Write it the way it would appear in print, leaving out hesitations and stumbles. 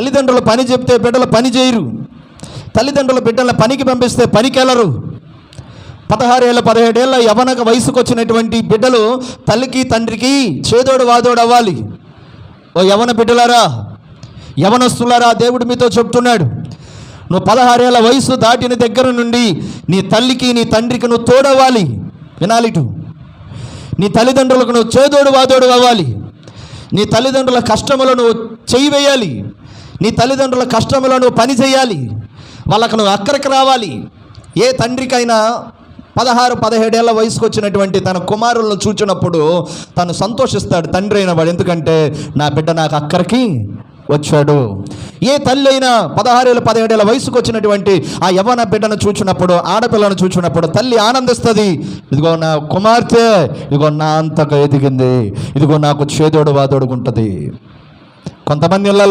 తల్లిదండ్రులు పని చెప్తే బిడ్డలు పని చేయరు. తల్లిదండ్రులు బిడ్డల పనికి పంపిస్తే పనికెళ్ళరు. 16 ఏళ్ళ 17 ఏళ్ళ యవన వయసుకు వచ్చినటువంటి బిడ్డలు తల్లికి తండ్రికి చేదోడు వాదోడు అవ్వాలి. ఓ యవన బిడ్డలారా, యవనస్తులారా, దేవుడు మీతో చెప్తున్నాడు, నువ్వు 16 ఏళ్ళ వయసు దాటిన దగ్గర నుండి నీ తల్లికి నీ తండ్రికి నువ్వు తోడవ్వాలి. వినాలిటు, నీ తల్లిదండ్రులకు నువ్వు చేదోడు వాదోడు అవ్వాలి. నీ తల్లిదండ్రుల కష్టములను నువ్వు చేయి వేయాలి. నీ తల్లిదండ్రుల కష్టములను నువ్వు పని చేయాలి. వాళ్ళకు నువ్వు అక్కడికి రావాలి. ఏ తండ్రికైనా 16-17 ఏళ్ళ వయసుకు వచ్చినటువంటి తన కుమారులను చూచినప్పుడు తను సంతోషిస్తాడు, తండ్రి అయిన వాడు. ఎందుకంటే నా బిడ్డ నాకు అక్కడికి వచ్చాడు. ఏ తల్లి అయినా 16-17 ఏళ్ళ వయసుకు వచ్చినటువంటి ఆ యవ్వన బిడ్డను చూచినప్పుడు, ఆడపిల్లను చూచినప్పుడు తల్లి ఆనందిస్తుంది. ఇదిగో నా కుమార్తె, ఇదిగో నా అంతగా ఎదిగింది, ఇదిగో నాకు చేదోడు వాదోడుకుంటుంది. కొంతమంది